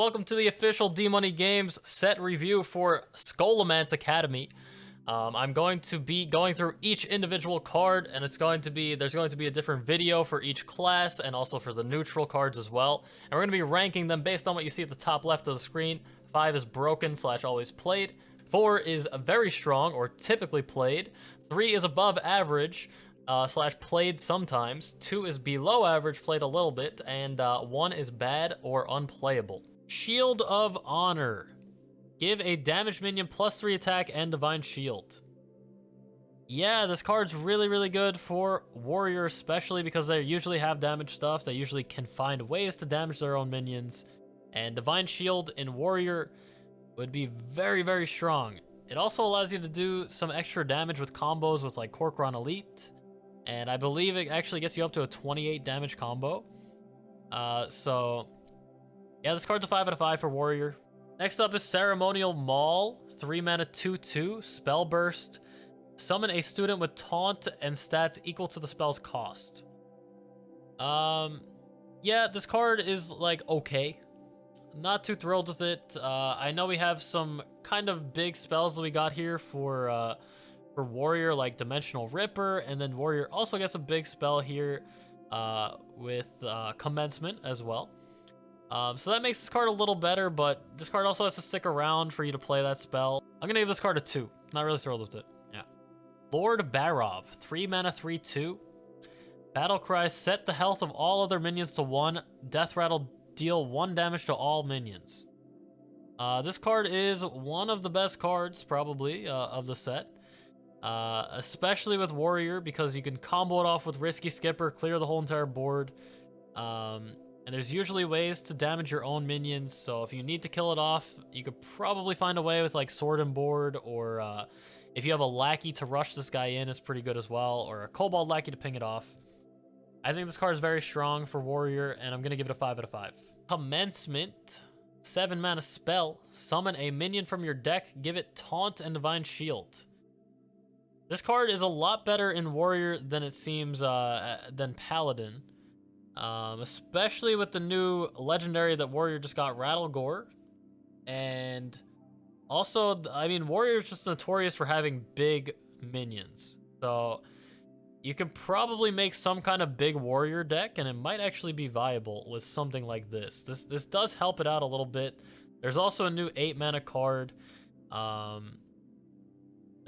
Welcome to the official D-Money Games set review for Scholomance Academy. I'm going to be going through each individual card, and there's going to be a different video for each class and also for the neutral cards as well. And we're going to be ranking them based on what you see at the top left of the screen. 5 is broken / always played. 4 is very strong or typically played. 3 is above average / played sometimes. 2 is below average, played a little bit, and 1 is bad or unplayable. Shield of Honor. Give a damaged minion +3 attack and Divine Shield. Yeah, this card's really good for Warrior, especially because they usually have damage stuff. They usually can find ways to damage their own minions. And Divine Shield in Warrior would be very strong. It also allows you to do some extra damage with combos with like Corcoran Elite. And I believe it actually gets you up to a 28 damage combo. Yeah, this card's a 5 out of 5 for Warrior. Next up is Ceremonial Maul. 3 mana 2/2, Spell Burst. Summon a student with taunt and stats equal to the spell's cost. Yeah, this card is like okay. Not too thrilled with it. I know we have some kind of big spells that we got here for Warrior, like Dimensional Ripper, and then Warrior also gets a big spell here with Commencement as well. So that makes this card a little better, but this card also has to stick around for you to play that spell. I'm gonna give this card a 2. Not really thrilled with it. Yeah. Lord Barov, 3 mana 3/2. Battle Cry, set the health of all other minions to 1. Death Rattle, deal 1 damage to all minions. This card is one of the best cards, probably, of the set. Especially with Warrior, because you can combo it off with Risky Skipper, clear the whole entire board. And there's usually ways to damage your own minions, so if you need to kill it off, you could probably find a way with like Sword and Board, or if you have a Lackey to rush this guy in, it's pretty good as well, or a Kobold Lackey to ping it off. I think this card is very strong for Warrior, and I'm going to give it a 5 out of 5. Commencement, 7 mana spell, summon a minion from your deck, give it Taunt and Divine Shield. This card is a lot better in Warrior than it seems than Paladin. Especially with the new legendary that Warrior just got, Rattlegore. And also, I mean, Warrior's just notorious for having big minions. So you can probably make some kind of big Warrior deck, and it might actually be viable with something like this. This does help it out a little bit. There's also a new 8 mana card. There's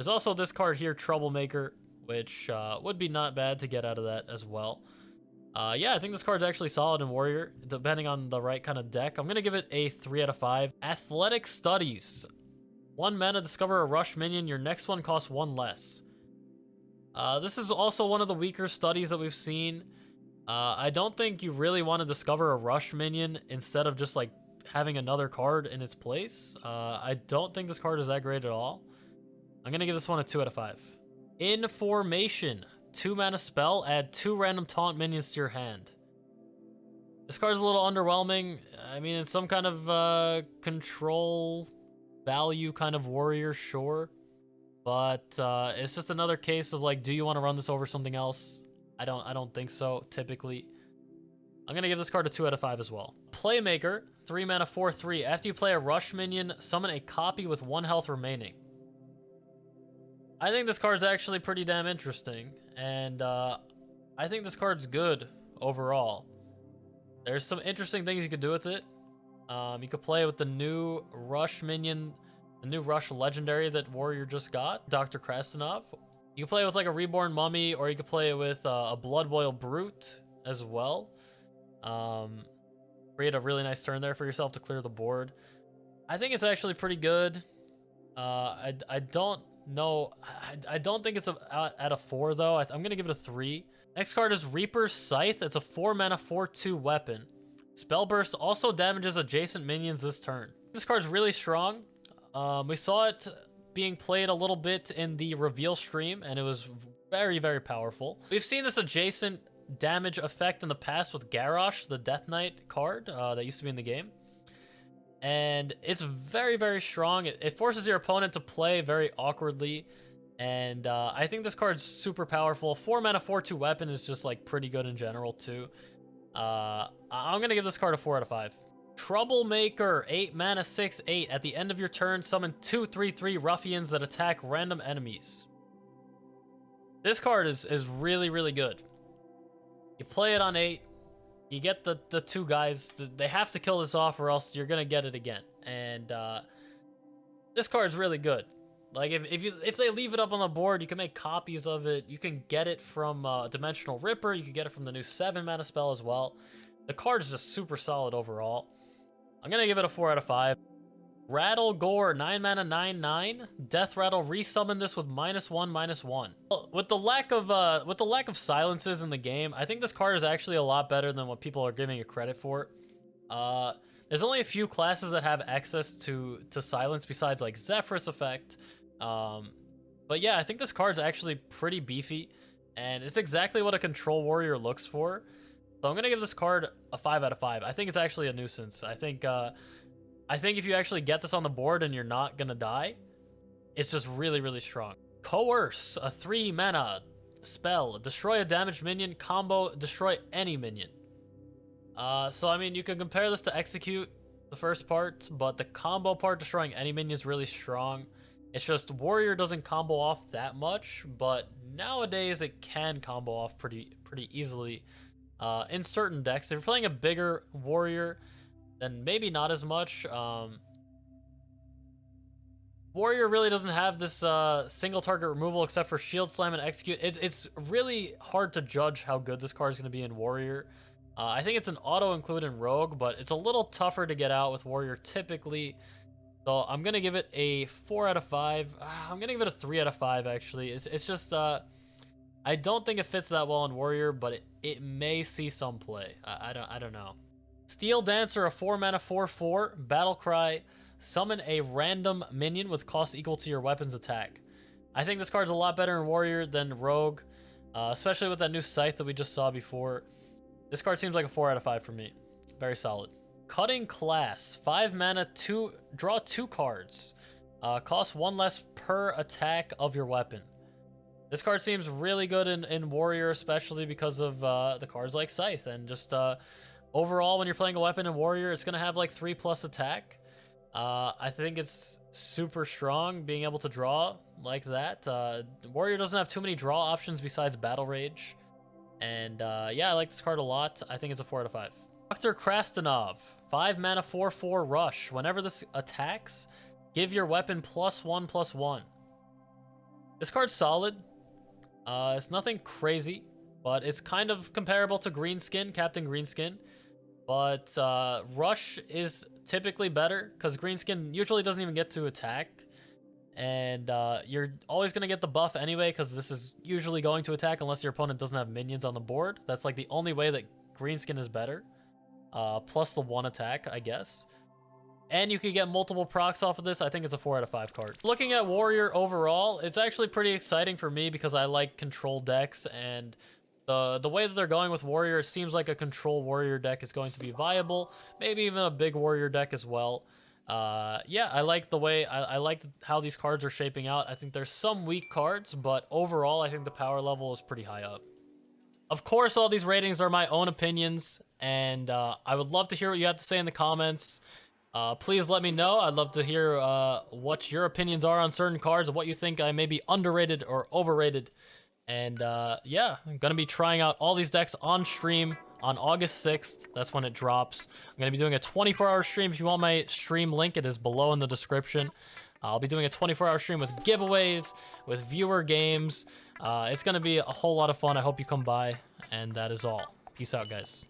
also this card here, Troublemaker, which would be not bad to get out of that as well. Yeah, I think this card's actually solid in Warrior, depending on the right kind of deck. I'm going to give it a 3 out of 5. Athletic Studies. 1 mana, discover a rush minion. Your next one costs 1 less. This is also one of the weaker studies that we've seen. I don't think you really want to discover a rush minion instead of just like having another card in its place. I don't think this card is that great at all. I'm going to give this one a 2 out of 5. Information. 2 mana spell, add 2 random taunt minions to your hand. This card's a little underwhelming. I mean, it's some kind of control value kind of Warrior, sure. But it's just another case of like, do you want to run this over something else? I don't think so, typically. I'm gonna give this card a 2 out of 5 as well. Playmaker, 3 mana 4/3. After you play a rush minion, summon a copy with 1 health remaining. I think this card's actually pretty damn interesting, and I think this card's good overall. There's some interesting things you could do with it. You could play with the new Rush minion, the new Rush legendary that Warrior just got, Dr. Krastenov. You could play with like a Reborn Mummy, or you could play with a Blood Boil Brute as well. Create a really nice turn there for yourself to clear the board. I think it's actually pretty good. I don't think it's at a 4 though. I'm gonna give it a 3. Next card is Reaper's Scythe. It's a 4 mana 4/2 weapon. Spell Burst also damages adjacent minions this turn. This card's really strong. We saw it being played a little bit in the reveal stream, and it was very powerful. We've seen this adjacent damage effect in the past with Garrosh, the Death Knight card that used to be in the game. And it's very strong. It forces your opponent to play very awkwardly. And I think this card's super powerful. 4 mana 4/2 weapon is just like pretty good in general too. I'm gonna give this card a 4 out of 5. Troublemaker, 8 mana, 6/8. At the end of your turn, summon 2/3/3 ruffians that attack random enemies. This card is really, really good. You play it on 8. You get the two guys. They have to kill this off or else you're going to get it again. And this card's really good. Like, if they leave it up on the board, you can make copies of it. You can get it from Dimensional Ripper. You can get it from the new 7 mana spell as well. The card is just super solid overall. I'm going to give it a 4 out of 5. Rattle Gore, 9 mana, 9/9. Death Rattle, resummon this with -1/-1. With the lack of silences in the game, I think this card is actually a lot better than what people are giving it credit for. There's only a few classes that have access to silence besides like Zephyrus Effect. But yeah, I think this card's actually pretty beefy, and it's exactly what a control warrior looks for. So I'm gonna give this card a 5 out of 5. I think it's actually a nuisance. I think if you actually get this on the board and you're not gonna die, it's just really, really strong. Coerce, a 3 mana spell. Destroy a damaged minion, combo, destroy any minion. So I mean, you can compare this to Execute, the first part, but the combo part, destroying any minion, is really strong. It's just Warrior doesn't combo off that much, but nowadays it can combo off pretty easily in certain decks. If you're playing a bigger Warrior, then maybe not as much. Warrior really doesn't have this single target removal except for Shield Slam and Execute. It's really hard to judge how good this card is going to be in Warrior. I think it's an auto include in Rogue, but it's a little tougher to get out with Warrior typically. So I'm going to give it a 4 out of 5. I'm going to give it a 3 out of 5, actually. It's just, I don't think it fits that well in Warrior, but it may see some play. I don't know. Steel Dancer, a 4 mana 4/4, Battle Cry, summon a random minion with cost equal to your weapon's attack. I think this card's a lot better in Warrior than Rogue, especially with that new Scythe that we just saw before. This card seems like a 4 out of 5 for me. Very solid. Cutting Class, 5 mana, draw 2 cards. Cost 1 less per attack of your weapon. This card seems really good in Warrior, especially because of the cards like Scythe. And just overall, when you're playing a weapon in Warrior, it's going to have like 3+ attack. I think it's super strong being able to draw like that. Warrior doesn't have too many draw options besides Battle Rage. And yeah, I like this card a lot. I think it's a 4 out of 5. Dr. Krastenov, 5 mana 4/4 Rush. Whenever this attacks, give your weapon +1/+1. This card's solid. It's nothing crazy, but it's kind of comparable to Greenskin, Captain Greenskin. But Rush is typically better because Greenskin usually doesn't even get to attack. And you're always going to get the buff anyway because this is usually going to attack unless your opponent doesn't have minions on the board. That's like the only way that Greenskin is better. Plus the 1 attack, I guess. And you could get multiple procs off of this. I think it's a 4 out of 5 card. Looking at Warrior overall, it's actually pretty exciting for me because I like control decks, and the way that they're going with Warrior, it seems like a control Warrior deck is going to be viable. Maybe even a big Warrior deck as well. Yeah, I like the way, I like how these cards are shaping out. I think there's some weak cards, but overall, I think the power level is pretty high up. Of course, all these ratings are my own opinions, and I would love to hear what you have to say in the comments. Please let me know. I'd love to hear what your opinions are on certain cards, what you think I may be underrated or overrated. And yeah, I'm going to be trying out all these decks on stream on August 6th. That's when it drops. I'm going to be doing a 24-hour stream. If you want my stream link, it is below in the description. I'll be doing a 24-hour stream with giveaways, with viewer games. It's going to be a whole lot of fun. I hope you come by, and that is all. Peace out, guys.